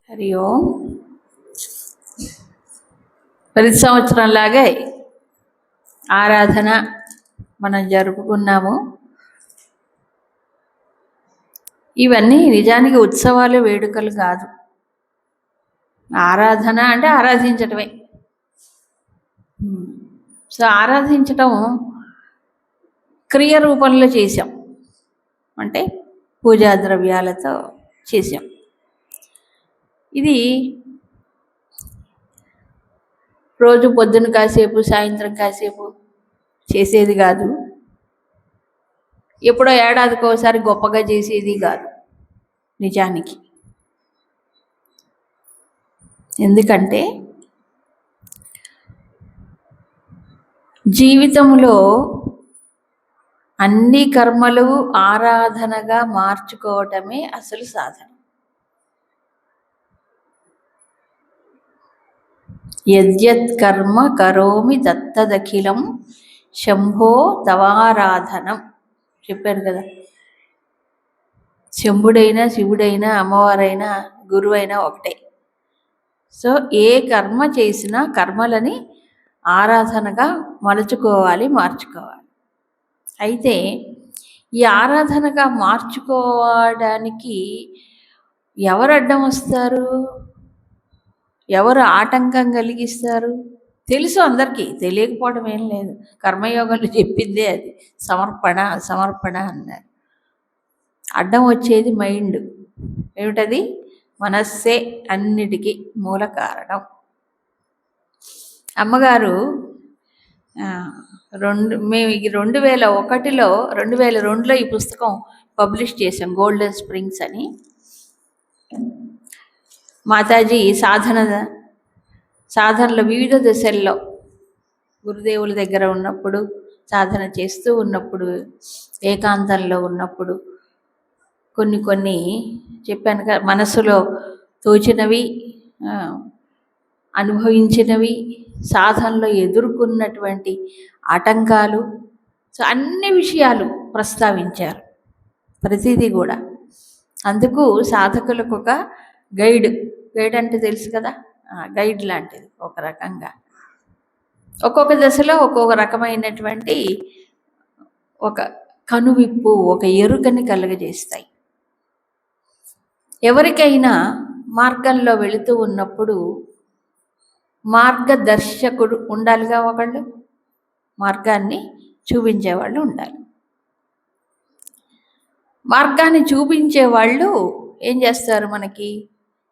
హరి ఓం. ప్రతి సంవత్సరంలాగే ఆరాధన మనం జరుపుకున్నాము. ఇవన్నీ నిజానికి ఉత్సవాలు, వేడుకలు కాదు. ఆరాధన అంటే ఆరాధించటమే. సో ఆరాధించటం క్రియ రూపంలో చేసాం, అంటే పూజా ద్రవ్యాలతో చేసాం. ఇది రోజు పొద్దున కాసేపు, సాయంత్రం కాసేపు చేసేది కాదు. ఎప్పుడో ఏడాదికి ఒకసారి గొప్పగా చేసేది కాదు నిజానికి. ఎందుకంటే జీవితంలో అన్ని కర్మలు ఆరాధనగా మార్చుకోవటమే అసలు సాధన. యద్యత్ కర్మ కరోమి దత్తదఖిలం శంభో తవారాధనం చెప్పారు కదా. శంభుడైనా, శివుడైనా, అమ్మవారైనా, గురువైనా ఒకటే. సో ఏ కర్మ చేసినా కర్మలని ఆరాధనగా మలుచుకోవాలి, మార్చుకోవాలి. అయితే ఈ ఆరాధనగా మార్చుకోవడానికి ఎవరు అడ్డం వస్తారు, ఎవరు ఆటంకం కలిగిస్తారు? తెలుసు అందరికీ, తెలియకపోవడం ఏం లేదు. కర్మయోగాలు చెప్పిందే అది. సమర్పణ సమర్పణ అన్నారు. అడ్డం వచ్చేది మైండ్. ఏమిటది? మనస్సే అన్నిటికీ మూల కారణం. అమ్మగారు మేము 2001లో 2002లో ఈ పుస్తకం పబ్లిష్ చేసాం, గోల్డెన్ స్ప్రింగ్స్ అని. మాతాజీ సాధనలో వివిధ దశల్లో గురుదేవుల దగ్గర ఉన్నప్పుడు, సాధన చేస్తూ ఉన్నప్పుడు, ఏకాంతంలో ఉన్నప్పుడు కొన్ని చెప్పాను కదా, మనసులో తోచినవి, అనుభవించినవి, సాధనలో ఎదుర్కొన్నటువంటి ఆటంకాలు, సో అన్ని విషయాలు ప్రస్తావించారు, ప్రతిదీ కూడా. అందుకు సాధకులకు ఒక గైడ్ అంటే తెలుసు కదా, గైడ్ లాంటిది ఒక రకంగా. ఒక్కొక్క దశలో ఒక్కొక్క రకమైనటువంటి ఒక కనువిప్పు, ఒక ఎరుకని కలుగజేస్తాయి. ఎవరికైనా మార్గంలో వెళుతూ ఉన్నప్పుడు మార్గదర్శకుడు ఉండాలిగా, ఒకళ్ళు మార్గాన్ని చూపించేవాళ్ళు ఉండాలి. మార్గాన్ని చూపించేవాళ్ళు ఏం చేస్తారు? మనకి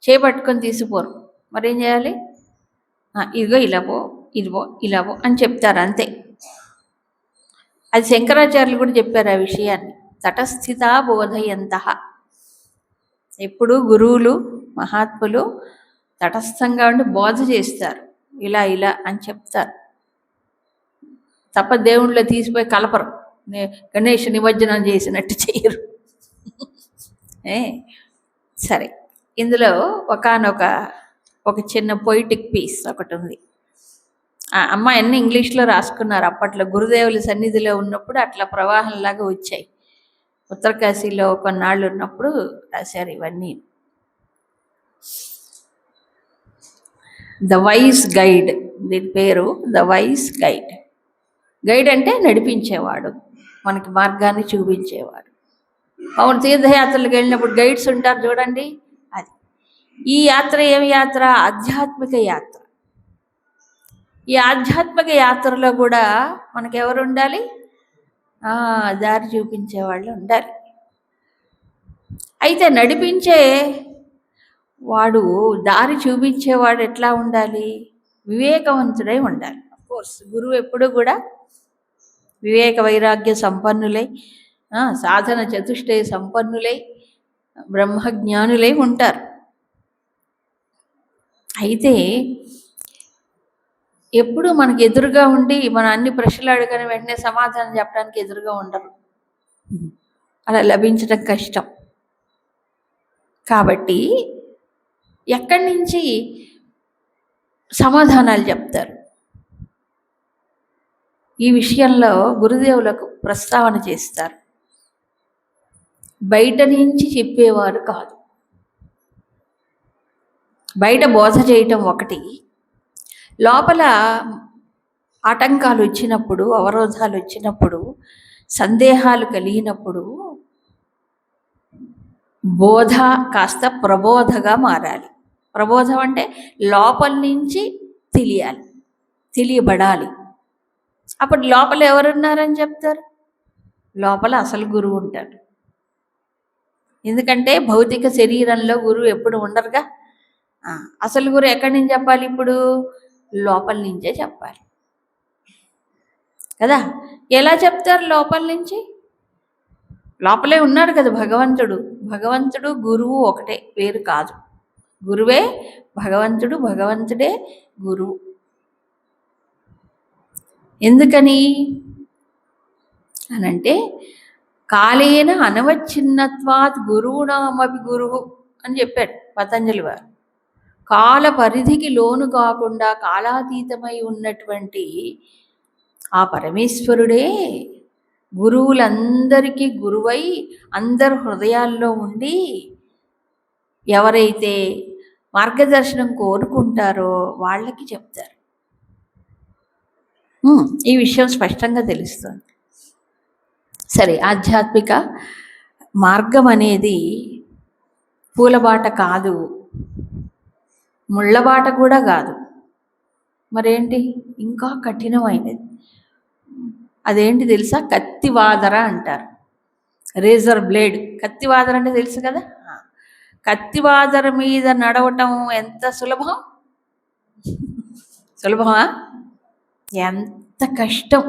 చేపట్టుకొని తీసిపోరు. మరేం చేయాలి? ఇదిగో ఇలా పో, ఇదిగో ఇలా పో అని చెప్తారు, అంతే. అది శంకరాచార్యులు కూడా చెప్పారు ఆ విషయాన్ని. తటస్థిత బోధయంతః. ఎప్పుడు గురువులు, మహాత్ములు తటస్థంగా ఉండి బోధ చేస్తారు, ఇలా ఇలా అని చెప్తారు. తప్ప దేవుళ్ళో తీసిపోయి కలపరు, గణేష్ నిమజ్జనం చేసినట్టు చేయరు. సరే, ఇందులో ఒక చిన్న పొయిటిక్ పీస్ ఒకటి ఉంది. అమ్మాయి అన్ని ఇంగ్లీష్లో రాసుకున్నారు. అప్పట్లో గురుదేవుల సన్నిధిలో ఉన్నప్పుడు అట్లా ప్రవాహంలాగా వచ్చాయి. ఉత్తరకాశీలో కొన్నాళ్ళు ఉన్నప్పుడు రాశారు ఇవన్నీ. ద వైస్ గైడ్, దీని పేరు ద వైస్ గైడ్. గైడ్ అంటే నడిపించేవాడు, మనకి మార్గాన్ని చూపించేవాడు. అవును, తీర్థయాత్రలకు వెళ్ళినప్పుడు గైడ్స్ ఉంటారు చూడండి, అది. ఈ యాత్ర ఏమి యాత్ర? ఆధ్యాత్మిక యాత్ర. ఈ ఆధ్యాత్మిక యాత్రలో కూడా మనకెవరు ఉండాలి? దారి చూపించేవాళ్ళు ఉండాలి. అయితే నడిపించే వాడు, దారి చూపించేవాడు ఎట్లా ఉండాలి? వివేకవంతుడై ఉండాలి. అఫ్కోర్స్ గురువు ఎప్పుడు కూడా వివేక వైరాగ్య సంపన్నులై, సాధన చతుష్టయ సంపన్నులై, బ్రహ్మజ్ఞానులై ఉంటారు. అయితే ఎప్పుడు మనకి ఎదురుగా ఉండి మనం అన్ని ప్రశ్నలు అడగని వెంటనే సమాధానం చెప్పడానికి ఎదురుగా ఉండరు. అలా లభించడం కష్టం. కాబట్టి ఎక్కడి నుంచి సమాధానాలు చెప్తారు? ఈ విషయంలో గురుదేవులకు ప్రస్తావన చేస్తారు. బయట నుంచి చెప్పేవారు కాదు. బయట బోధ చేయటం ఒకటి, లోపల ఆటంకాలు వచ్చినప్పుడు, అవరోధాలు వచ్చినప్పుడు, సందేహాలు కలిగినప్పుడు బోధ కాస్త ప్రబోధగా మారాలి. ప్రబోధం అంటే లోపల నుంచి తెలియాలి, తెలియబడాలి. అప్పుడు లోపల ఎవరున్నారని చెప్తారు? లోపల అసలు గురువు ఉంటాడు. ఎందుకంటే భౌతిక శరీరంలో గురువు ఎప్పుడు ఉండరుగా. అసలు గురువు ఎక్కడి నుంచి చెప్పాలి? ఇప్పుడు లోపల నుంచే చెప్పాలి కదా. ఎలా చెప్తారు? లోపల నుంచి. లోపలే ఉన్నాడు కదా భగవంతుడు. భగవంతుడు గురువు ఒకటే, వేరు కాదు. గురువే భగవంతుడు, భగవంతుడే గురువు. ఎందుకని అనంటే కాలేన అనవచ్ఛిన్నత్వాత్ గురువునామపి గురువు అని చెప్పాడు పతంజలి వారు. కాల పరిధికి లోను కాకుండా కాలాతీతమై ఉన్నటువంటి ఆ పరమేశ్వరుడే గురువులందరికీ గురువై అందరి హృదయాల్లో ఉండి ఎవరైతే మార్గదర్శనం కోరుకుంటారో వాళ్ళకి చెప్తారు. ఈ విషయం స్పష్టంగా తెలుస్తుంది. సరే, ఆధ్యాత్మిక మార్గం అనేది పూలబాట కాదు, ముళ్ళబాట కూడా కాదు. మరేంటి? ఇంకా కఠినమైనది. అదేంటి తెలుసా? కత్తివాదర అంటారు. Razor blade. కత్తివాదర అంటే తెలుసు కదా. కత్తివాదర మీద నడవటం ఎంత సులభం? సులభమా? ఎంత కష్టం,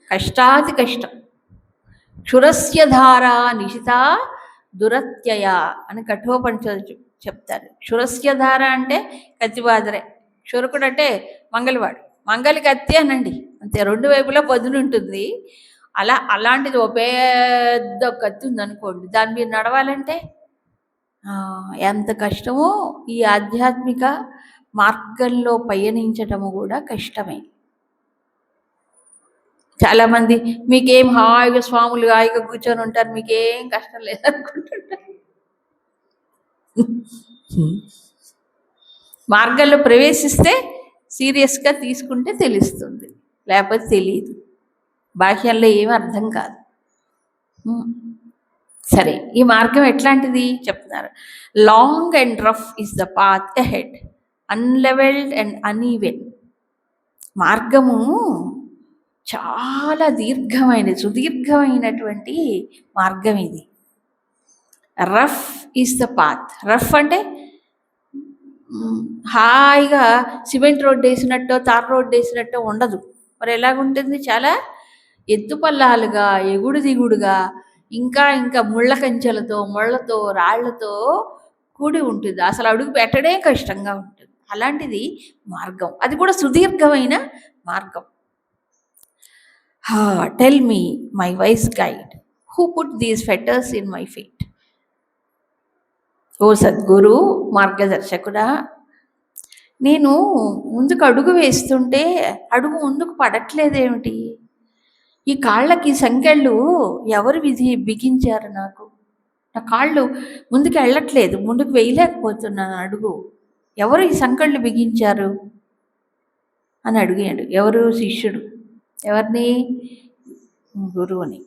కష్టాతి కష్టం. క్షురస్య ధార నిశిత దురత్యయ అని కఠోపనిషత్తు చెప్తారు. క్షురస్య ధార అంటే కత్తివాదరే. క్షురకుడు అంటే మంగలివాడు. మంగలి కత్తి అనండి అంతే, రెండు వైపులా పదునుంటుంది. అలాంటిది ఓ పెద్ద కత్తి ఉందనుకోండి, దాని మీద నడవాలంటే ఎంత కష్టమో. ఈ ఆధ్యాత్మిక మార్గంలో పయనించటము కూడా కష్టమే. చాలామంది మీకేం హాయిగా స్వాములు హాయిగా కూర్చొని ఉంటారు, మీకేం కష్టం లేదనుకుంటుంటారు. మార్గంలో ప్రవేశిస్తే సీరియస్గా తీసుకుంటే తెలుస్తుంది, లేకపోతే తెలియదు. బాహ్యంలో ఏమీ అర్థం కాదు. సరే, ఈ మార్గం ఎట్లాంటిది చెప్తున్నారు. Long and rough is the path ahead, unlevelled and uneven. మార్గము చాలా సుదీర్ఘమైనటువంటి మార్గం ఇది. Rough is the path. Rough అంటే హాయిగా సిమెంట్ రోడ్డు వేసినట్టో తార్ రోడ్డు వేసినట్టో ఉండదు. మరి ఎలాగుంటుంది? చాలా ఎత్తుపల్లాలుగా, ఎగుడు దిగుడుగా, ఇంకా ముళ్ళ కంచెలతో, ముళ్ళతో, రాళ్లతో కూడి ఉంటుంది. అసలు అడుగు పెట్టడే కష్టంగా ఉంటుంది. అలాంటిది మార్గం, అది కూడా సుదీర్ఘమైన మార్గం. Tell me my wise guide who put these fetters in my feet. ఓ సద్గురు, మార్గదర్శకుడా, నేను ముందుకు అడుగు వేస్తుంటే అడుగు ముందుకు పడట్లేదేమిటి? ఈ కాళ్ళకి సంకెళ్ళు ఎవరు బిగించారు? నాకు నా కాళ్ళు ముందుకు వెళ్ళట్లేదు, ముందుకు వేయలేకపోతున్నాను అడుగు. ఎవరు ఈ సంకెళ్ళు బిగించారు అని అడిగాడు. ఎవరు? శిష్యుడు. ఎవరిని? గురువుని.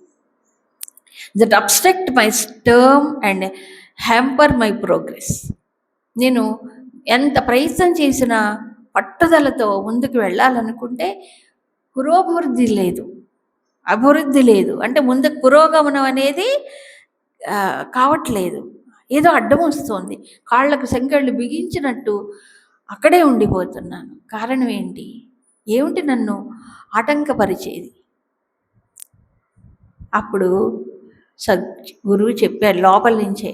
That obstruct my Sturm and hamper my progress. నేను ఎంత ప్రయత్నం చేసినా పట్టుదలతో ముందుకు వెళ్ళాలనుకుంటే పురోభివృద్ధి లేదు, అభివృద్ధి లేదు. అంటే ముందుకు పురోగమనం అనేది కావట్లేదు, ఏదో అడ్డం వస్తుంది. కాళ్ళకు సంకెళ్ళు బిగించినట్టు అక్కడే ఉండిపోతున్నాను. కారణం ఏంటి? ఏమిటి నన్ను ఆటంకపరిచేది? అప్పుడు గురువు చెప్పారు లోపల నుంచే,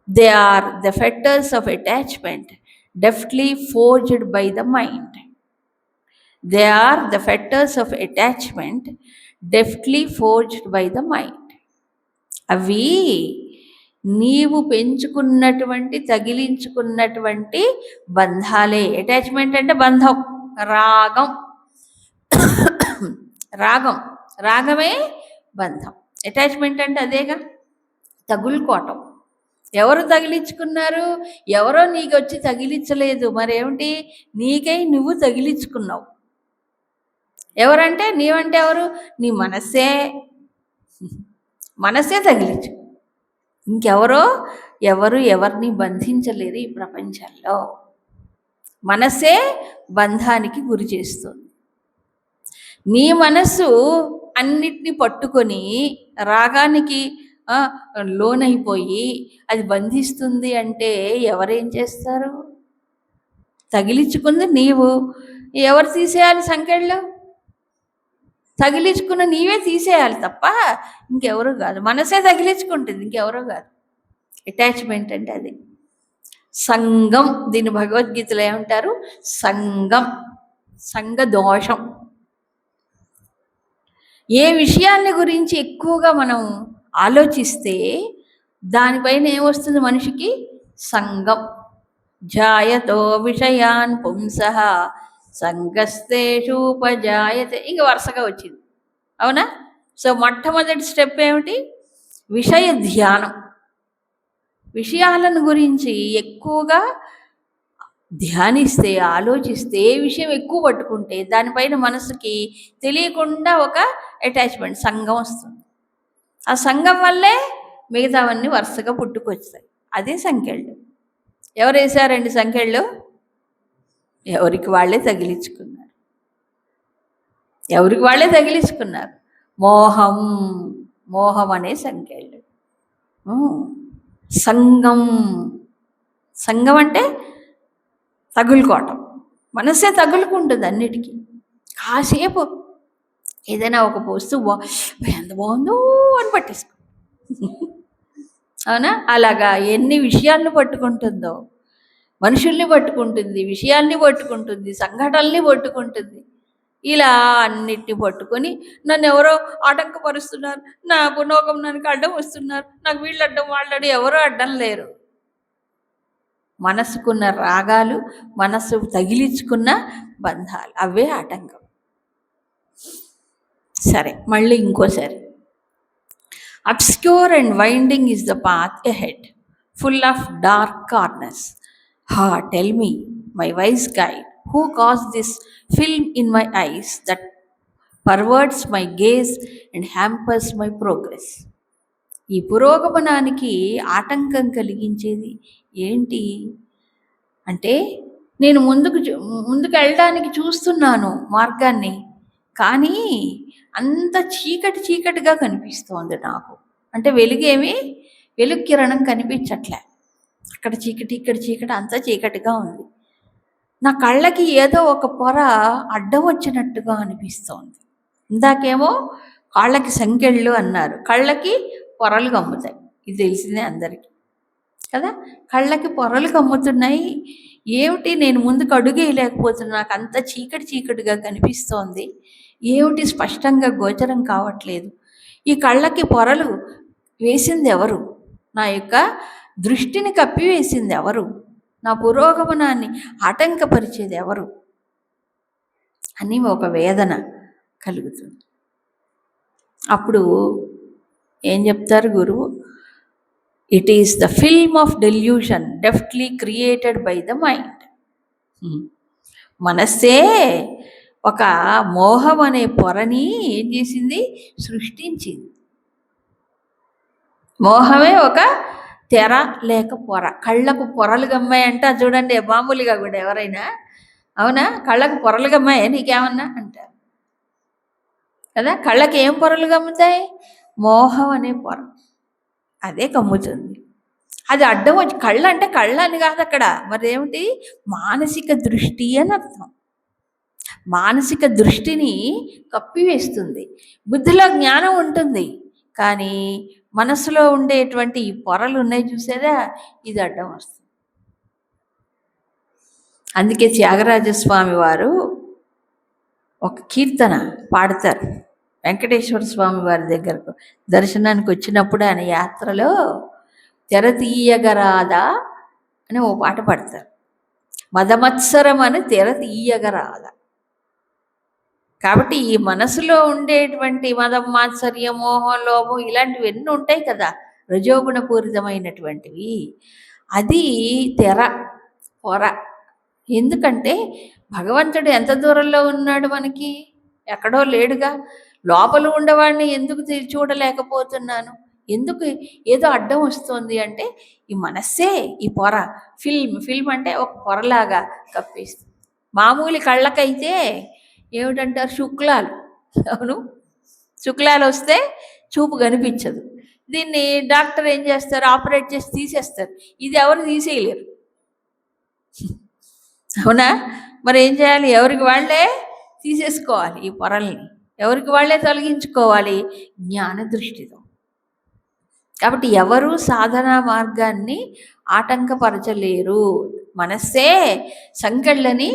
they are the fetters of attachment deftly forged by the mind. They are the fetters of attachment deftly forged by the mind. అవి నీవు పెంచుకున్నటువంటి, తగిలించుకున్నటువంటి బంధాలే. అటాచ్మెంట్ అంటే బంధం, రాగం. రాగం, రాగమే బంధం. అటాచ్మెంట్ అంటే అదేగా, తగులుకోవటం. ఎవరు తగిలించుకున్నారు? ఎవరో నీకు వచ్చి తగిలించలేదు, మరేమిటి, నీకై నువ్వు తగిలించుకున్నావు. ఎవరంటే, నీవంటే ఎవరు? నీ మనస్సే. మనస్సే తగిలించు, ఇంకెవరో ఎవరు ఎవరిని బంధించలేరు ఈ ప్రపంచంలో. మనస్సే బంధానికి గురి చేస్తుంది. నీ మనస్సు అన్నిటినీ పట్టుకొని రాగానికి లోనైపోయి అది బంధిస్తుంది అంటే ఎవరేం చేస్తారు? తగిలించుకుంది నీవు. ఎవరు తీసేయాలి సంకెళ్ళు? తగిలించుకున్న నీవే తీసేయాలి తప్ప ఇంకెవరు కాదు. మనసే తగిలించుకుంటుంది, ఇంకెవరో కాదు. అటాచ్మెంట్ అంటే అది. సంగం, దీన్ని భగవద్గీతలో ఏమంటారు? సంగం, సంగ దోషం. ఏ విషయాన్ని గురించి ఎక్కువగా మనం ఆలోచిస్తే దానిపైన ఏమొస్తుంది మనిషికి? సంగం. జాయతో విషయాన్ పుంసః సంగస్తేషూపజాయతే. ఇంక వరుసగా వచ్చింది, అవునా? సో మొట్టమొదటి స్టెప్ ఏమిటి? విషయ ధ్యానం. విషయాలను గురించి ఎక్కువగా ధ్యానిస్తే, ఆలోచిస్తే, ఏ విషయం ఎక్కువ పట్టుకుంటే దానిపైన మనసుకి తెలియకుండా ఒక అటాచ్మెంట్, సంఘం వస్తుంది. ఆ సంఘం వల్లే మిగతావన్నీ వరుసగా పుట్టుకొస్తాయి. అదే సంఖ్యలు. ఎవరు వేశారండి సంఖ్యలు? ఎవరికి వాళ్ళే తగిలించుకున్నారు, ఎవరికి వాళ్ళే తగిలించుకున్నారు. మోహం, మోహం అనే సంఖ్యలు. సంగం, సంగం అంటే తగులుకోవటం. మనసే తగులుకుంటుంది అన్నిటికీ. కాసేపు ఏదైనా ఒక వస్తువు ఎంత బాగుందో అని పట్టేసుకో, అవునా? అలాగా ఎన్ని విషయాలను పట్టుకుంటుందో, మనుషుల్ని పట్టుకుంటుంది, విషయాల్ని పట్టుకుంటుంది, సంఘటనల్ని పట్టుకుంటుంది. ఇలా అన్నిటిని పట్టుకొని నన్ను ఎవరో ఆటంకపరుస్తున్నారు, నా పునోగమనానికి అడ్డం వస్తున్నారు, నాకు వీళ్ళు అడ్డం వాళ్ళు అడ్డం, ఎవరో అడ్డం లేరు. మనసుకున్న రాగాలు, మనసు తగిలించుకున్న బంధాలు, అవే ఆటంకం. సరే, మళ్ళీ ఇంకోసారి. Obscure and winding is the path ahead, full of dark corners. Tell me my wise guide, who caused this film in my eyes that perverts my gaze and hampers my progress. ఈ పురోగమనానికి ఆటంకం కలిగించేది ఏంటి అంటే, నేను ముందుకు వెళ్ళడానికి చూస్తున్నాను మార్గాన్ని, కానీ అంత చీకటి చీకటిగా కనిపిస్తోంది నాకు. అంటే వెలుగు కిరణం కనిపించట్లే. అక్కడ చీకటి, ఇక్కడ చీకటి, అంతా చీకటిగా ఉంది. నా కళ్ళకి ఏదో ఒక పొర అడ్డం వచ్చినట్టుగా అనిపిస్తోంది. ఇందాకేమో కాళ్ళకి సంకెళ్ళు అన్నారు, కళ్ళకి పొరలు కమ్ముతాయి. ఇది తెలిసిందే అందరికీ కదా. కళ్ళకి పొరలు కమ్ముతున్నాయి. ఏమిటి, నేను ముందుకు అడుగేయలేకపోతున్నా, నాకు అంత చీకటి చీకటిగా కనిపిస్తోంది, ఏమిటి స్పష్టంగా గోచరం కావట్లేదు. ఈ కళ్ళకి పొరలు వేసింది ఎవరు? నా యొక్క దృష్టిని కప్పివేసింది ఎవరు? నా పురోగమనాన్ని ఆటంకపరిచేది ఎవరు అని ఒక వేదన కలుగుతుంది. అప్పుడు ఏం చెప్తారు గురువు? It is the film of delusion deftly created by the mind. మనస్సే ఒక మోహం అనే పొరని ఏం చేసింది? సృష్టించింది. మోహమే ఒక తెర లేక పొర. కళ్ళకు పొరలు గమ్మాయంట చూడండి, మామూలుగా కూడా ఎవరైనా, అవునా, కళ్ళకు పొరలు గమ్మాయా నీకేమన్నా అంటారు కదా. కళ్ళకి ఏం పొరలు గమ్ముతాయి? మోహం అనే పొర, అదే కమ్ముతుంది. అది అడ్డం వచ్చి, కళ్ళ అంటే కళ్ళ అని కాదు అక్కడ, మరేమిటి? మానసిక దృష్టి అని అర్థం. మానసిక దృష్టిని కప్పివేస్తుంది. బుద్ధిలో జ్ఞానం ఉంటుంది, కానీ మనసులో ఉండేటువంటి ఈ పొరలు ఉన్నాయి చూసేదా, ఇది అడ్డం వస్తుంది. అందుకే త్యాగరాజస్వామి వారు ఒక కీర్తన పాడతారు. వెంకటేశ్వర స్వామి వారి దగ్గరకు దర్శనానికి వచ్చినప్పుడు ఆయన యాత్రలో తెరతీయగరాదా అని ఓ పాట పాడతారు. మదమత్సరం అని తెరతీయగరాదా. కాబట్టి ఈ మనసులో ఉండేటువంటి మదం, మాత్సర్యం, మోహం, లోభం ఇలాంటివి ఎన్ని ఉంటాయి కదా, రజోగుణ పూరితమైనటువంటివి. అది తెర, పొర. ఎందుకంటే భగవంతుడు ఎంత దూరంలో ఉన్నాడు మనకి? ఎక్కడో లేడుగా. లోపల ఉండేవాడిని ఎందుకు చూడలేకపోతున్నాను? ఎందుకు ఏదో అడ్డం వస్తుంది అంటే ఈ మనస్సే ఈ పొర. ఫిల్మ్ అంటే ఒక పొరలాగా కప్పేస్తుంది. మామూలు కళ్ళకైతే ఏమిటంటారు? శుక్లాలు. అవును, శుక్లాలు వస్తే చూపు కనిపించదు. దీన్ని డాక్టర్ ఏం చేస్తారు? ఆపరేట్ చేసి తీసేస్తారు. ఇది ఎవరు తీసేయలేరు. అవునా? మరి ఏం చేయాలి? ఎవరికి వాళ్ళే తీసేసుకోవాలి. ఈ పొరల్ని ఎవరికి వాళ్ళే తొలగించుకోవాలి జ్ఞాన దృష్టితో. కాబట్టి ఎవరు సాధనా మార్గాన్ని ఆటంకపరచలేరు. మనస్సే సంకెళ్ళని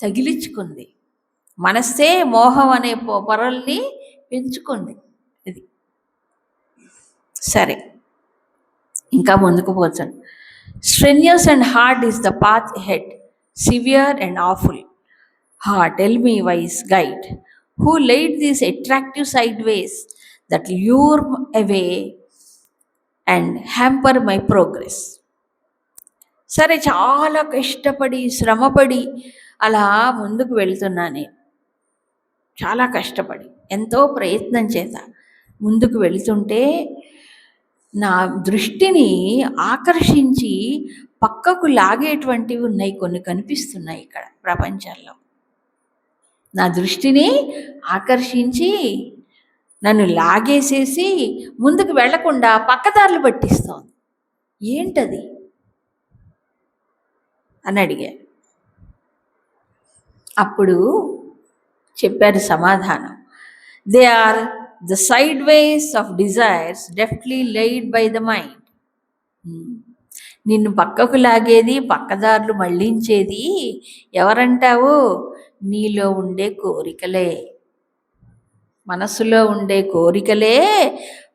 తగిలించుకుంది. మనస్సే మోహం అనే పొరల్ని పెంచుకుంది. ఇది సరే, ఇంకా ముందుకు పోతాను. Strenuous and hard is the path ahead, severe and awful. Tell me wise guide, who laid these attractive sideways that lure away and hamper my progress. సరే, చాలా కష్టపడి శ్రమపడి అలా ముందుకు వెళ్తున్నా నేను. చాలా కష్టపడి ఎంతో ప్రయత్నం చేత ముందుకు వెళుతుంటే నా దృష్టిని ఆకర్షించి పక్కకు లాగేటువంటివి ఉన్నాయి, కొన్ని కనిపిస్తున్నాయి ఇక్కడ ప్రపంచంలో. నా దృష్టిని ఆకర్షించి నన్ను లాగేసేసి ముందుకు వెళ్లకుండా పక్కదారులు పట్టిస్తోంది. ఏంటది అని అడిగాను. అప్పుడు చెప్పారు సమాధానం. They are the side ways of desires deftly laid by the mind. నిన్ను పక్కకు లాగేది, పక్కదారులు మళ్ళించేది ఎవరంటావు? నీలో ఉండే కోరికలే. మనసులో ఉండే కోరికలే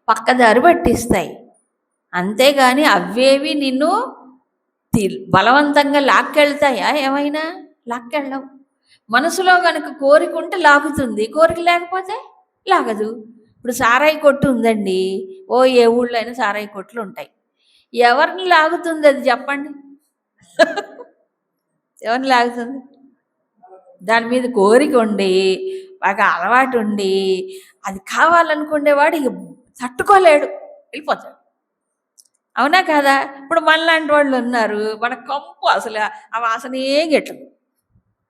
పక్కదారి పట్టిస్తాయి. అంతేగాని అవేవి నిన్ను బలవంతంగా లాక్కెళ్తాయా? ఏమైనా లాక్కెళ్ళవు. మనసులో కనుక కోరిక ఉంటే లాగుతుంది, కోరిక లేకపోతే లాగదు. ఇప్పుడు సారాయి కొట్టు ఉందండి, ఏ ఊళ్ళో అయినా సారాయి కొట్లు ఉంటాయి. ఎవరిని లాగుతుంది అది చెప్పండి? ఎవరిని లాగుతుంది? దాని మీద కోరిక ఉండి, బాగా అలవాటు ఉండి, అది కావాలనుకునేవాడు ఇక తట్టుకోలేడు, వెళ్ళిపోతాడు. అవునా కదా? ఇప్పుడు మనలాంటి వాళ్ళు ఉన్నారు, మన కంపు అసలు ఆ వాసనే గెట్టదు.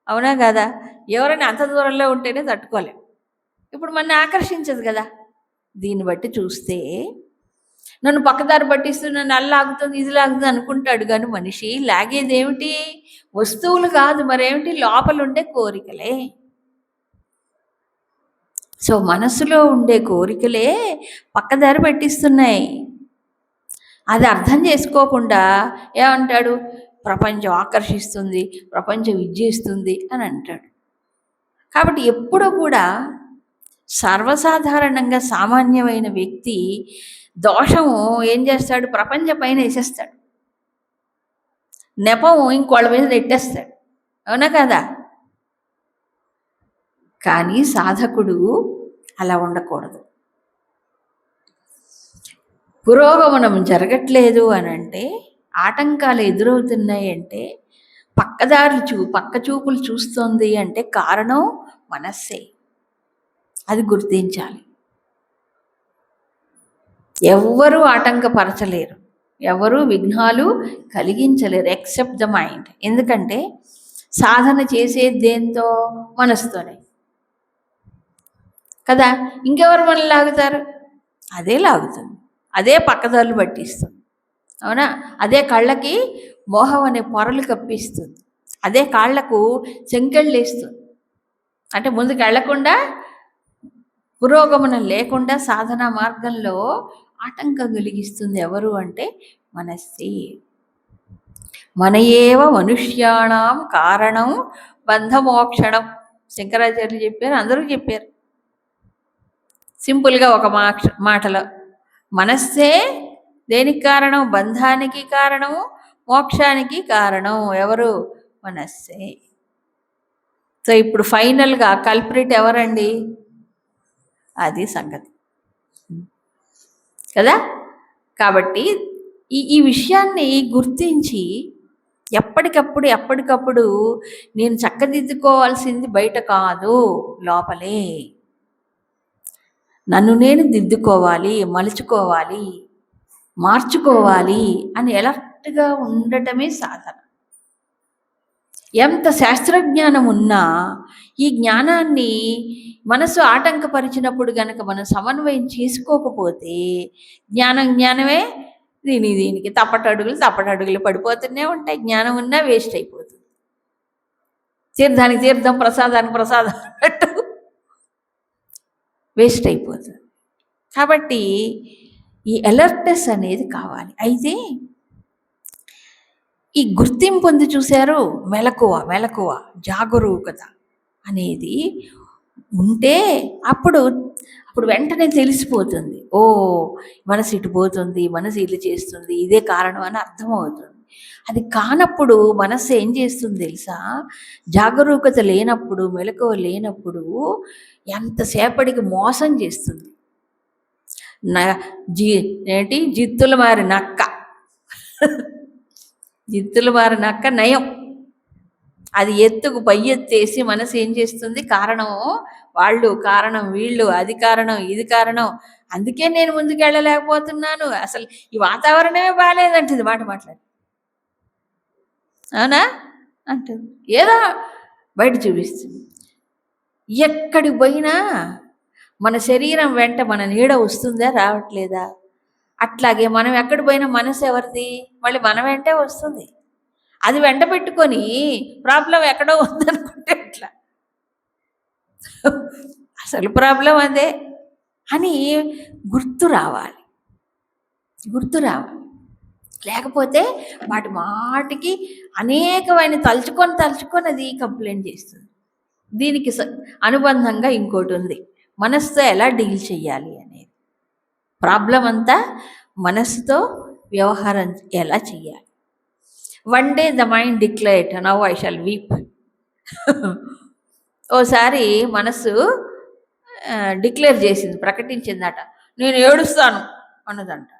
అవునా కదా? ఎవరైనా అంత దూరంలో ఉంటేనే తట్టుకోలేం. ఇప్పుడు మన ఆకర్షించదు కదా. దీన్ని బట్టి చూస్తే నన్ను పక్కదారి పట్టిస్తూ నన్ను అల్లా లాగుతుంది, ఇది లాగుతుంది అనుకుంటాడు. కానీ మనిషి లాగేదేమిటి? వస్తువులు కాదు, మరేమిటి? లోపల ఉండే కోరికలే. సో మనసులో ఉండే కోరికలే పక్కదారి పట్టిస్తున్నాయి. అది అర్థం చేసుకోకుండా ఏమంటాడు? ప్రపంచం ఆకర్షిస్తుంది, ప్రపంచం విజయిస్తుంది అని అంటాడు. కాబట్టి ఎప్పుడూ కూడా సర్వసాధారణంగా సామాన్యమైన వ్యక్తి దోషము ఏం చేస్తాడు? ప్రపంచం పైన వేసేస్తాడు, నెపము ఇంకోళ్ళ మీద నెట్టేస్తాడు. అవునా కదా? కానీ సాధకుడు అలా ఉండకూడదు. పురోగమనం జరగట్లేదు అని అంటే, ఆటంకాలు ఎదురవుతున్నాయి అంటే, పక్క చూపులు చూస్తుంది అంటే కారణం మనస్సే. అది గుర్తించాలి. ఎవ్వరూ ఆటంకపరచలేరు, ఎవరు విఘ్నాలు కలిగించలేరు ఎక్సెప్ట్ ద మైండ్. ఎందుకంటే సాధన చేసేది దేంతో? మనసుతోనే కదా. ఇంకెవరు మనల్ని లాగుతారు? అదే లాగుతుంది, అదే పక్కదారులు పట్టిస్తుంది. అవునా? అదే కళ్ళకి మోహం అనే పొరలు కప్పిస్తుంది, అదే కాళ్లకు చెంకెళ్ళు వేస్తుంది. అంటే ముందుకు వెళ్లకుండా, పురోగమనం లేకుండా సాధనా మార్గంలో ఆటంకం కలిగిస్తుంది. ఎవరు అంటే మనస్సే. మన ఏవ మనుష్యాణం కారణం బంధమోక్షణం. శంకరాచార్యులు చెప్పారు, అందరూ చెప్పారు సింపుల్గా ఒక మాటలో. మనస్సే దేనికి కారణం? బంధానికి కారణము, మోక్షానికి కారణం. ఎవరు? మనస్సే. సో ఇప్పుడు ఫైనల్గా కల్ప్రిట్ ఎవరండి? అది సంగతి కదా. కాబట్టి ఈ విషయాన్ని గుర్తించి ఎప్పటికప్పుడు నేను చక్కదిద్దుకోవాల్సింది బయట కాదు, లోపలే. నన్ను నేను దిద్దుకోవాలి, మలుచుకోవాలి, మార్చుకోవాలి అని ఎలర్ట్గా ఉండటమే సాధన. ఎంత శాస్త్రజ్ఞానం ఉన్నా ఈ జ్ఞానాన్ని మనసు ఆటంకపరిచినప్పుడు గనక మనం సమన్వయం చేసుకోకపోతే జ్ఞానమే దీనికి తప్పటడుగులు పడిపోతూనే ఉంటాయి. జ్ఞానం ఉన్నా వేస్ట్ అయిపోతుంది. తీర్థానికి తీర్థం, ప్రసాదానికి ప్రసాదం అన్నట్టు వేస్ట్ అయిపోతుంది. కాబట్టి ఈ అలర్ట్నెస్ అనేది కావాలి. అయితే ఈ గుర్తింపు ఉంది చూశారు, మెలకువ జాగరూకత అనేది ఉంటే అప్పుడు వెంటనే తెలిసిపోతుంది. ఓ మనసు ఇటు పోతుంది, మనసు ఇల్లు చేస్తుంది, ఇదే కారణం అని అర్థమవుతుంది. అది కానప్పుడు మనస్సు ఏం చేస్తుంది తెలుసా? జాగరూకత లేనప్పుడు, మెలకువ లేనప్పుడు ఎంతసేపటికి మోసం చేస్తుంది. జిత్తులు మారి నక్క జిత్తులు మారి నక్క నయం. అది ఎత్తుకు పై ఎత్తేసి మనసు ఏం చేస్తుంది? కారణం వాళ్ళు, కారణం వీళ్ళు, అది కారణం, ఇది కారణం, అందుకే నేను ముందుకెళ్ళలేకపోతున్నాను, అసలు ఈ వాతావరణమే బాగాలేదంటుంది మాట్లాడి. అవునా అంటుంది. ఏదో బయట చూపిస్తుంది. ఎక్కడికి పోయినా మన శరీరం వెంట మన నీడ వస్తుందా, రావట్లేదా? అట్లాగే మనం ఎక్కడి పోయినా మనసు ఎవరిది? మళ్ళీ మన వెంటే వస్తుంది. అది వెంట పెట్టుకొని ప్రాబ్లం ఎక్కడో ఉందనుకుంటే ఎట్లా? అసలు ప్రాబ్లం అదే అని గుర్తు రావాలి. లేకపోతే మాటికి అనేకమైన తలుచుకొని అది కంప్లైంట్ చేస్తుంది. దీనికి అనుబంధంగా ఇంకోటి ఉంది, మనసుతో ఎలా డీల్ చేయాలి అనేది. ప్రాబ్లం అంతా మనసుతో వ్యవహారం ఎలా చేయాలి. One day the mind declared, now I shall weep. ఓసారి మనసు డిక్లేర్ చేసింది, ప్రకటించిందట, నేను ఏడుస్తాను అన్నదంట.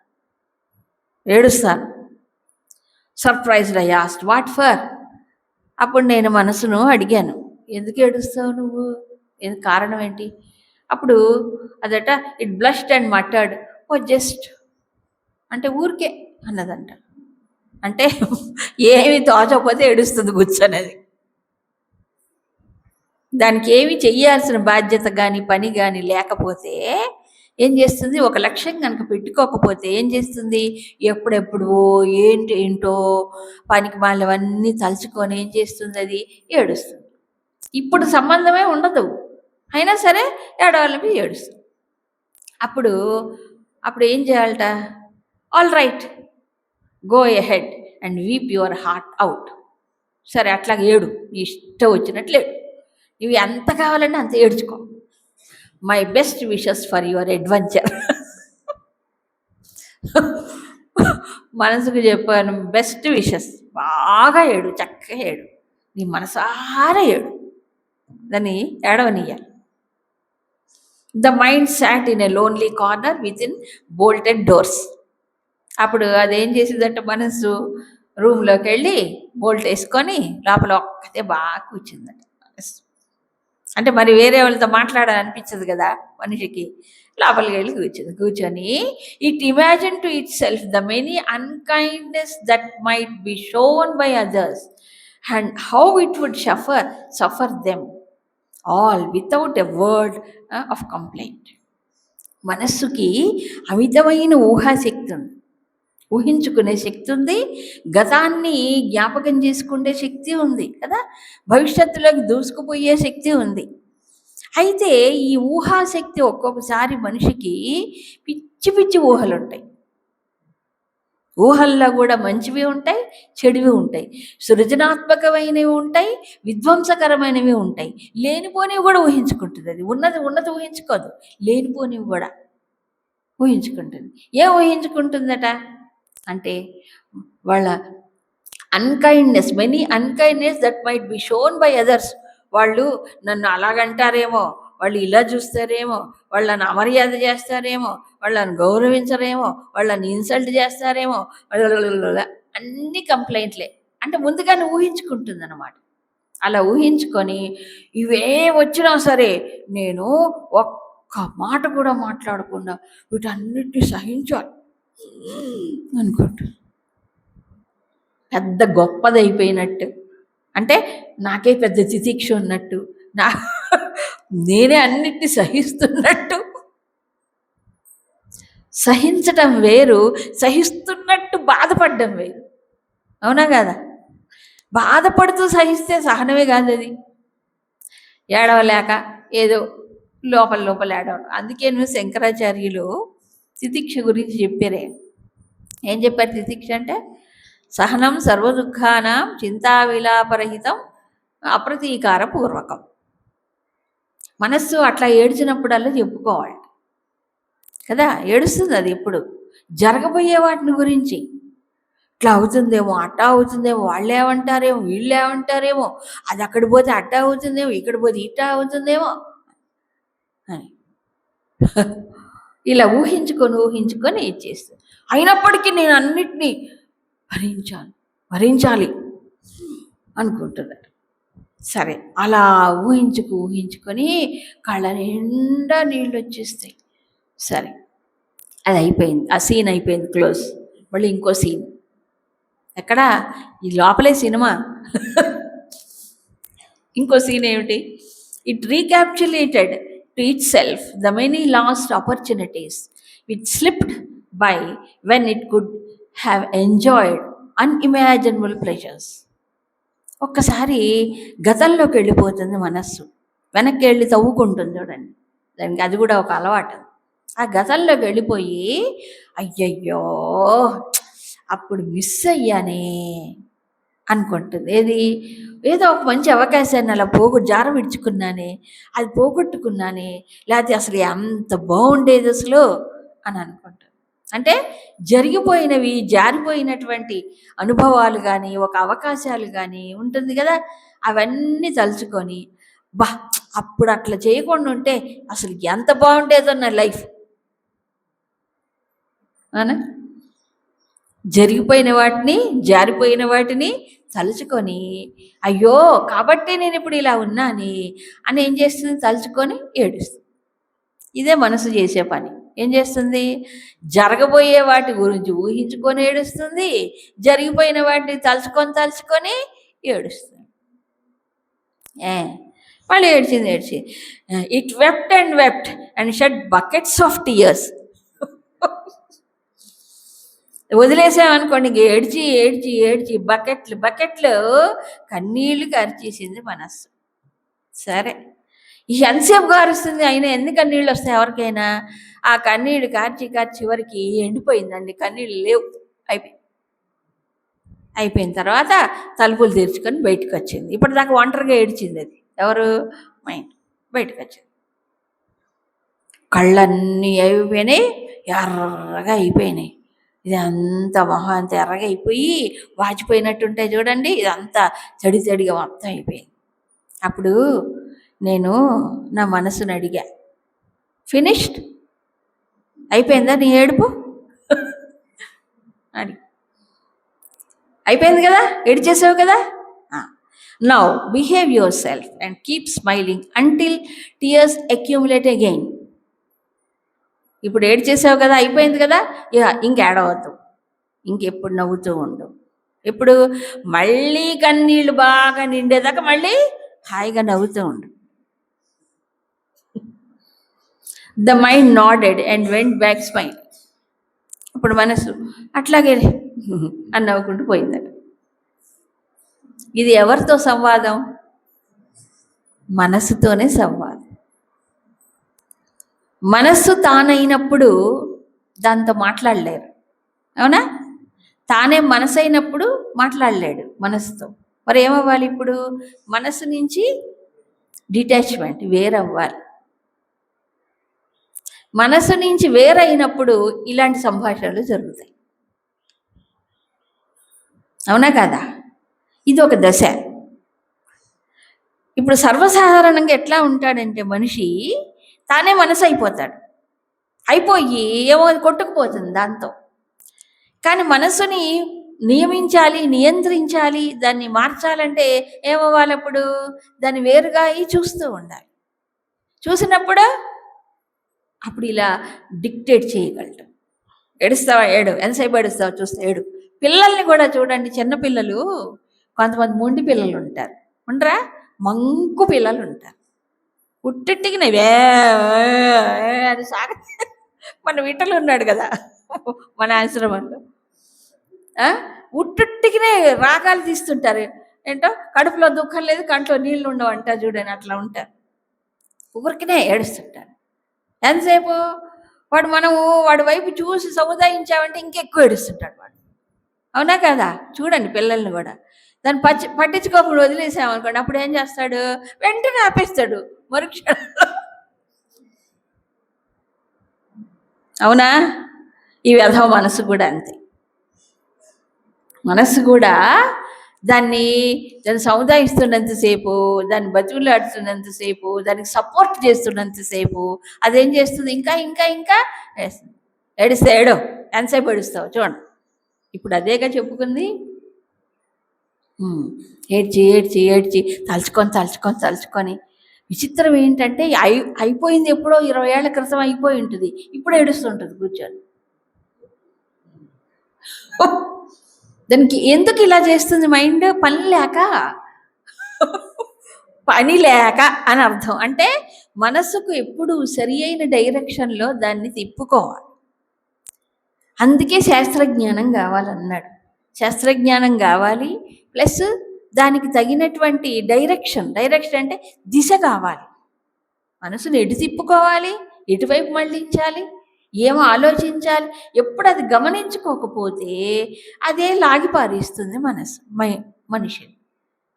ఏడుస్తాను. Surprised I asked, what for? అప్పుడు నేను మనసును అడిగాను, ఎందుకు ఏడుస్తావు నువ్వు, కారణం ఏంటి? అప్పుడు అదట, ఇట్ బ్లష్డ్ అండ్ మటర్డ్, ఓ జస్ట్, అంటే ఊరికే అన్నదంట. అంటే ఏమి తోచకపోతే ఏడుస్తుంది కూర్చొనేది. దానికి ఏమి చెయ్యాల్సిన బాధ్యత కానీ పని కానీ లేకపోతే ఏం చేస్తుంది? ఒక లక్ష్యం కనుక పెట్టుకోకపోతే ఏం చేస్తుంది? ఎప్పుడెప్పుడు ఏంటో పనికి వాళ్ళవన్నీ తలుచుకొని ఏం చేస్తుంది? అది ఏడుస్తుంది. ఇప్పుడు సంబంధమే ఉండదు, అయినా సరే ఏడవాళ్ళని ఏడుస్తుంది. అప్పుడు ఏం చేయాలట? All right, go ahead and weep your heart out. సరే అట్లాగే ఏడు, నీ ఇష్టం వచ్చినట్లు ఏడు, ఇవి ఎంత కావాలంటే అంత ఏడ్చుకో. My best wishes for your adventure. మనసుకు చెప్పాను, బెస్ట్ విషెస్, బాగా ఏడు, చక్కగా ఏడు, నీ మనసారా ఏడు, దాన్ని ఏడవనియాలి. The mind sat in a lonely corner with in bolted doors. అప్పుడు అదేం చేసిందంటే మనసు రూమ్లోకి వెళ్ళి బోల్ట్ వేసుకొని లోపల ఒక్కతే బాగా కూర్చుందంట. మనసు అంటే మరి వేరే వాళ్ళతో మాట్లాడాలనిపించదు కదా మనిషికి. లోపలికి వెళ్ళి కూర్చొని it imagine to itself the many unkindness that might be shown by others and how it would suffer them all without a word of complaint. మనస్సుకి అమితమైన ఊహాశక్తి ఉంది, ఊహించుకునే శక్తి ఉంది, గతాన్ని జ్ఞాపకం చేసుకునే శక్తి ఉంది కదా, భవిష్యత్తులోకి దూసుకుపోయే శక్తి ఉంది. అయితే ఈ ఊహాశక్తి ఒక్కొక్కసారి మనిషికి పిచ్చి ఊహలు ఉంటాయి. ఊహల్లో కూడా మంచివి ఉంటాయి, చెడువి ఉంటాయి, సృజనాత్మకమైనవి ఉంటాయి, విధ్వంసకరమైనవి ఉంటాయి, లేనిపోనివి కూడా ఊహించుకుంటుంది. అది ఉన్నది ఊహించుకోదు, లేనిపోనివి కూడా ఊహించుకుంటుంది. ఏం ఊహించుకుంటుందట అంటే వాళ్ళ unkindness, many unkindness that might be shown by others. వాళ్ళు నన్ను అలాగంటారేమో, వాళ్ళు ఇలా చూస్తారేమో, వాళ్ళని అమర్యాద చేస్తారేమో, వాళ్ళని గౌరవించరేమో, వాళ్ళని ఇన్సల్ట్ చేస్తారేమో, అన్ని కంప్లైంట్లే. అంటే ముందుగానే ఊహించుకుంటుందన్నమాట. అలా ఊహించుకొని ఇవే వచ్చినా సరే నేను ఒక్క మాట కూడా మాట్లాడకుండా వీటన్నిటిని సహించాలి అనుకుంటా. పెద్ద గొప్పదైపోయినట్టు, అంటే నాకే పెద్ద తితిక్ష ఉన్నట్టు, నేనే అన్నిటిని సహిస్తున్నట్టు. సహించటం వేరు, సహిస్తున్నట్టు బాధపడడం వేరు. అవునా కదా? బాధపడుతూ సహిస్తే సహనమే కాదు అది. ఏడవలేక ఏదో లోపల లోపల ఏడవడం. అందుకే నువ్వు శంకరాచార్యులు తితిక్ష గురించి చెప్పారే. ఏం చెప్పారు తితిక్ష అంటే? సహనం సర్వదుఃఖానాం చింతావిలాపరహితం అప్రతీకార పూర్వకం. మనస్సు అట్లా ఏడ్చినప్పుడల్లా చెప్పుకోవాలి కదా. ఏడుస్తుంది అది ఎప్పుడు జరగబోయే వాటిని గురించి. ఇట్లా అవుతుందేమో, అట్టా అవుతుందేమో, వాళ్ళు ఏమంటారేమో, వీళ్ళు ఏమంటారేమో, అది అక్కడ పోతే అట్టా అవుతుందేమో, ఇక్కడ పోతే ఇట్టా అవుతుందేమో అని ఇలా ఊహించుకొని ఇచ్చేస్తుంది. అయినప్పటికీ నేను అన్నిటినీ భరించాలి అనుకుంటున్నాడు. సరే, అలా ఊహించుకొని కళ్ళ నిండా నీళ్ళు వచ్చేస్తాయి. సరే, అది అయిపోయింది, ఆ సీన్ అయిపోయింది, క్లోజ్. మళ్ళీ ఇంకో సీన్. ఎక్కడ? ఈ లోపలే సినిమా. ఇంకో సీన్ ఏమిటి? It recapitulated to itself the many lost opportunities which slipped by when it could have enjoyed unimaginable pleasures. ఒక్కసారి గతంలోకి వెళ్ళిపోతుంది మనస్సు, వెనక్కి వెళ్ళి తవ్వుకుంటుంది చూడండి. దానికి అది కూడా ఒక అలవాటు. ఆ గతంలోకి వెళ్ళిపోయి అయ్యయ్యో అప్పుడు మిస్ అయ్యానే అనుకుంటుంది. ఏదో ఒక మంచి అవకాశాన్ని అలా జార విడుచుకున్నానే, అది పోగొట్టుకున్నానే, లేకపోతే అసలు ఎంత బాగుండేది అసలు అని అనుకుంటుంది. అంటే జరిగిపోయినవి, జారిపోయినటువంటి అనుభవాలు కానీ, ఒక అవకాశాలు కానీ ఉంటుంది కదా, అవన్నీ తలుచుకొని అప్పుడు అట్లా చేయకుండా ఉంటే అసలు ఎంత బాగుండేదో నా లైఫ్ అనా. జరిగిపోయిన వాటిని, జారిపోయిన వాటిని తలుచుకొని అయ్యో కాబట్టి నేను ఇప్పుడు ఇలా ఉన్నాని అని ఏం చేస్తుంది? తలుచుకొని ఏడుస్తుంది. ఇదే మనసు చేసే పని. ఏం చేస్తుంది? జరగబోయే వాటి గురించి ఊహించుకొని ఏడుస్తుంది, జరిగిపోయిన వాటిని తలుచుకొని ఏడుస్తుంది. మళ్ళీ ఏడ్చింది. It wept and shed buckets of tears. వదిలేసామనుకోండి, ఏడ్చి బకెట్లు కన్నీళ్లు కార్చేసింది మనస్సు. సరే, ఎంతసేపు కారుస్తుంది? అయినా ఎన్ని కన్నీళ్ళు వస్తాయి ఎవరికైనా? ఆ కన్నీళ్ళు కార్చి చివరికి ఎండిపోయిందండి, కన్నీళ్ళు లేవు, అయిపోయిన తర్వాత తలుపులు తెరుచుకొని బయటకు వచ్చింది. ఇప్పటిదాకా ఒంటరిగా ఏడ్చింది అది. ఎవరు? మైండ్. బయటకు వచ్చింది. కళ్ళన్నీ అయిపోయినాయి, ఎర్రగా అయిపోయినాయి. ఇదంతా మొహం అంతా ఎర్రగా అయిపోయి వాచిపోయినట్టుంటాయి చూడండి, ఇదంతా తడిగా మొత్తం అయిపోయింది. అప్పుడు నేను నా మనసుని అడిగా, ఫినిష్డ్? అయిపోయిందా నీ ఏడుపు? అడి అయిపోయింది కదా, ఏడ్చేసావు కదా, now behave your self and keep smiling until tears accumulate again. ఇప్పుడు ఏడ్చేసావు కదా, అయిపోయింది కదా, ఇంకేడవద్దు, ఇంకెప్పుడు నవ్వుతూ ఉండు. ఇప్పుడు మళ్ళీ కన్నీళ్ళు బాగా నిండేదాకా మళ్ళీ హాయిగా నవ్వుతూ ఉండు. The mind నాడెడ్ and went back smile. ఇప్పుడు మనసు అట్లాగే అని నవ్వుకుంటూ పోయిందట. ఇది ఎవరితో సంవాదం? మనస్సుతోనే సంవాదం. మనస్సు తానైనప్పుడు దాంతో మాట్లాడలేరు, అవునా? తానే మనసు అయినప్పుడు మాట్లాడలేడు మనసుతో. మరి ఏమవ్వాలి? ఇప్పుడు మనసు నుంచి డిటాచ్మెంట్, వేరవ్వాలి. మనసు నుంచి వేరైనప్పుడు ఇలాంటి సంభాషణలు జరుగుతాయి, అవునా కదా? ఇది ఒక దశ. ఇప్పుడు సర్వసాధారణంగా ఎట్లా ఉంటాడంటే మనిషి తానే మనసు అయిపోతాడు, అయిపోయి ఏమో అది కొట్టుకుపోతుంది దాంతో. కానీ మనసుని నియమించాలి, నియంత్రించాలి, దాన్ని మార్చాలంటే ఏమవ్వాలి? అప్పుడు దాన్ని వేరుగా అయి చూస్తూ ఉండాలి. చూసినప్పుడు అప్పుడు ఇలా డిక్టేట్ చేయగలడు. ఏడుస్తావా ఏడు, ఎంతసేపు ఏడుస్తావా చూస్తే ఏడు. పిల్లల్ని కూడా చూడండి, చిన్నపిల్లలు కొంతమంది మొండి పిల్లలు ఉంటారు, ఉండరా? మంకు పిల్లలు ఉంటారు. పుట్టింటికి అది సాగ. మన విట్టలు ఉన్నాడు కదా మన ఆశ్రమంలో, ఉట్టుట్టికినే రాగాలు తీస్తుంటారు. ఏంటో కడుపులో దుఃఖం లేదు, కంట్లో నీళ్ళు ఉండవు అంటారు చూడని, అట్లా ఉంటారు. ఊరికినే ఏడుస్తుంటారు. ఎంతసేపు వాడి వైపు చూసి సముదాయించామంటే ఇంకెక్కువ ఏడుస్తుంటాడు వాడు. అవునా కదా? చూడండి పిల్లల్ని కూడా దాన్ని పట్టించుకోకుండా వదిలేసామనుకోండి, అప్పుడు ఏం చేస్తాడు? వెంటనే ఆపేస్తాడు మరుక్షణంలో. అవునా? ఈ వ్యధవ మనసు కూడా అంతే. మనసు కూడా దాన్ని సముదాయిస్తున్నంతసేపు, దాన్ని బతుకులాడుతున్నంతసేపు, దానికి సపోర్ట్ చేస్తున్నంతసేపు అదేం చేస్తుంది? ఇంకా ఇంకా ఇంకా వేస్తుంది. ఏడిస్తే ఏడో, ఎంతసేపు ఏడుస్తావు చూడండి. ఇప్పుడు అదేగా చెప్పుకుంది. ఏడ్చి ఏడ్చి ఏడ్చి తలుచుకొని విచిత్రం ఏంటంటే అయిపోయింది ఎప్పుడో 20 ఏళ్ల క్రితం అయిపోయి ఉంటుంది, ఇప్పుడు ఏడుస్తుంటుంది కూర్చొని. దానికి ఎందుకు ఇలా చేస్తుంది మైండ్? పని లేక అని అర్థం. అంటే మనసుకు ఎప్పుడు సరి అయిన డైరెక్షన్లో దాన్ని తిప్పుకోవాలి. అందుకే శాస్త్రజ్ఞానం కావాలన్నాడు. శాస్త్రజ్ఞానం కావాలి, ప్లస్ దానికి తగినటువంటి డైరెక్షన్ అంటే దిశ కావాలి. మనసును ఎటు తిప్పుకోవాలి, ఎటువైపు మళ్ళించాలి, ఏమో ఆలోచించాలి. ఎప్పుడు అది గమనించుకోకపోతే అదే లాగిపారేస్తుంది మనిషిని.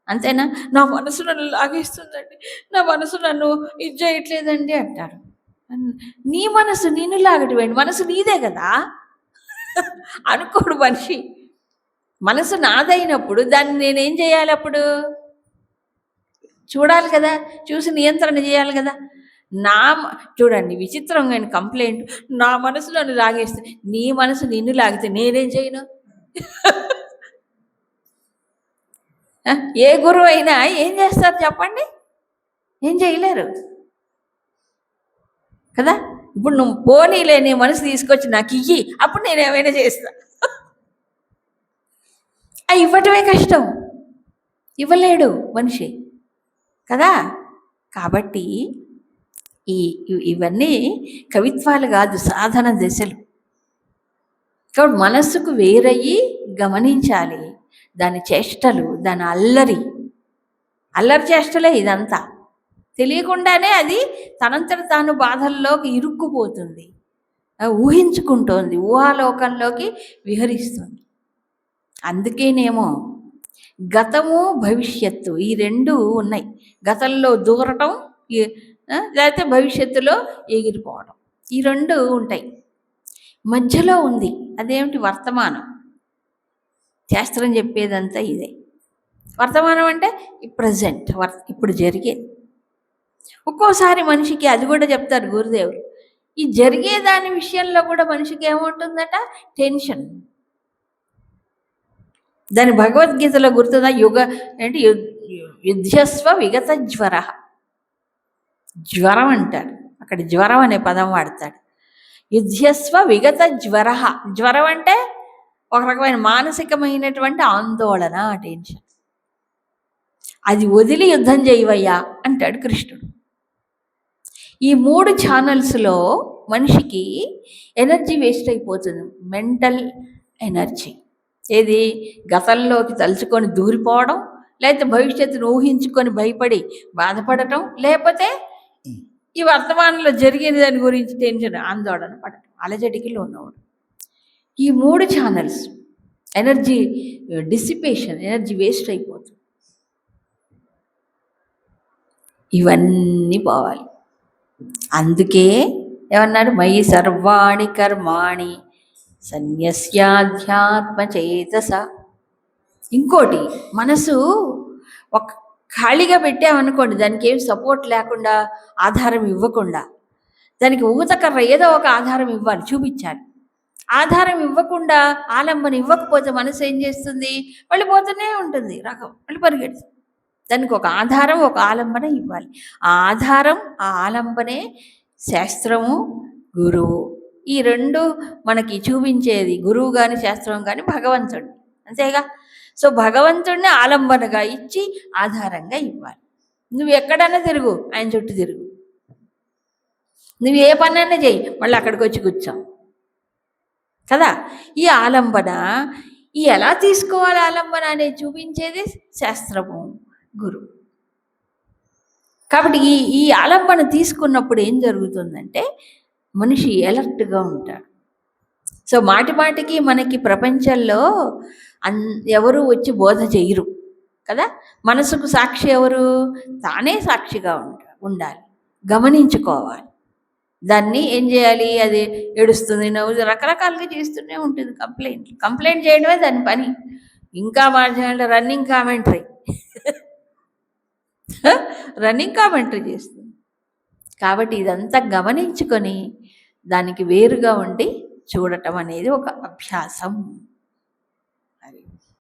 అంతేనా? నా మనసు నన్ను లాగేస్తుందండి, నా మనసు నన్ను ఇది చేయట్లేదండి అంటారు. నీ మనసు నిన్ను లాగటమేంటి? మనసు నీదే కదా అనుకోడు మనిషి. మనసు నాదైనప్పుడు దాన్ని నేనేం చేయాలి? అప్పుడు చూడాలి కదా, చూసి నియంత్రణ చేయాలి కదా. చూడండి విచిత్రంగా కంప్లైంట్, నా మనసు నన్ను లాగేస్తే. నీ మనసు నిన్ను లాగితే నేనేం చేయను? ఏ గురువు అయినా ఏం చేస్తారు చెప్పండి? ఏం చేయలేరు కదా. ఇప్పుడు నువ్వు పోనీలే, నీ మనసు తీసుకొచ్చి నాకు ఇయ్యి, అప్పుడు నేను ఏమైనా చేస్తా. ఇవ్వటమే కష్టం, ఇవ్వలేడు మనిషి కదా. కాబట్టి ఇవన్నీ కవిత్వాలు కాదు, సాధన దశలు. కాబట్టి మనస్సుకు వేరయ్యి గమనించాలి దాని చేష్టలు, దాని అల్లరి చేష్టలే ఇదంతా. తెలియకుండానే అది తనంతట తాను బాధల్లోకి ఇరుక్కుపోతుంది, ఊహించుకుంటోంది, ఊహాలోకంలోకి విహరిస్తుంది. అందుకేనేమో గతము భవిష్యత్తు ఈ రెండు ఉన్నాయి. గతంలో దూరటం, లేకపోతే భవిష్యత్తులో ఎగిరిపోవడం, ఈ రెండు ఉంటాయి. మధ్యలో ఉంది అదేమిటి? వర్తమానం. శాస్త్రం చెప్పేదంతా ఇదే. వర్తమానం అంటే ప్రజెంట్, ఇప్పుడు జరిగేది. ఒక్కోసారి మనిషికి అది కూడా చెప్తారు గురుదేవులు, ఈ జరిగేదాని విషయంలో కూడా మనిషికి ఏముంటుందట? టెన్షన్. దాని భగవద్గీతలో గుర్తుందా? యుద్ధస్వ విగత జ్వర. జ్వరం అంటాడు అక్కడ, జ్వరం అనే పదం వాడతాడు. యుద్ధస్వ విగత జ్వర. జ్వరం అంటే ఒక రకమైన మానసికమైనటువంటి ఆందోళన, టెన్షన్. అది వదిలి యుద్ధం చేయవయ్యా అంటాడు కృష్ణుడు. ఈ 3 ఛానల్స్లో మనిషికి ఎనర్జీ వేస్ట్ అయిపోతుంది, మెంటల్ ఎనర్జీ. ఏది? గతంలోకి తలుచుకొని దూరిపోవడం, లేకపోతే భవిష్యత్తును ఊహించుకొని భయపడి బాధపడటం, లేకపోతే ఈ వర్తమానంలో జరిగిన దాని గురించి టెన్షన్, ఆందోళన పడటం, అలజడికి లోనవడం. ఈ 3 channels energy dissipation, energy waste అయిపోతుంది. ఇవన్నీ పోవాలి. అందుకే ఏమన్నాడు? మయి సర్వాణి కర్మాణి సన్యస్యాధ్యాత్మ చేతస. ఇంకోటి, మనసు ఒక్క ఖాళీగా పెట్టామనుకోండి, దానికి ఏం సపోర్ట్ లేకుండా, ఆధారం ఇవ్వకుండా, దానికి ఊతకర్ర ఏదో ఒక ఆధారం ఇవ్వాలి, చూపించాలి. ఆధారం ఇవ్వకుండా, ఆలంబన ఇవ్వకపోతే మనసు ఏం చేస్తుంది? వెళ్ళిపోతూనే ఉంటుంది, రకం మళ్ళీ పరిగెడుతుంది. దానికి ఒక ఆధారం, ఒక ఆలంబన ఇవ్వాలి. ఆ ఆధారం, ఆ ఆలంబనే శాస్త్రము, గురువు. ఈ రెండు మనకి చూపించేది గురువు కానీ శాస్త్రం కానీ భగవంతుడు, అంతేగా. సో భగవంతుడిని ఆలంబనగా ఇచ్చి ఆధారంగా ఇవ్వాలి. నువ్వు ఎక్కడైనా తిరుగు, ఆయన చుట్టూ తిరుగు. నువ్వు ఏ పనైనా చెయ్యి, మళ్ళీ అక్కడికి వచ్చి కూర్చోం కదా. ఈ ఆలంబన, ఈ ఎలా తీసుకోవాలి ఆలంబన అనేది చూపించేది శాస్త్రము, గురువు. కాబట్టి ఈ ఆలంబన తీసుకున్నప్పుడు ఏం జరుగుతుందంటే మనిషి ఎలర్ట్గా ఉంటాడు. సో మాటి మాటికి మనకి ప్రపంచంలో ఎవరు వచ్చి బోధ చేయరు కదా. మనసుకు సాక్షి ఎవరు? తానే సాక్షిగా ఉండాలి, గమనించుకోవాలి. దాన్ని ఏం చేయాలి? అది ఏడుస్తుంది, నవ్వు, రకరకాలుగా చేస్తూనే ఉంటుంది. కంప్లైంట్ చేయడమే దాని పని. ఇంకా మాట్లాడే రన్నింగ్ కామెంటరీ రన్నింగ్ కామెంటరీ చేస్తుంది. కాబట్టి ఇదంతా గమనించుకొని దానికి వేరుగా ఉండి చూడటం అనేది ఒక అభ్యాసం.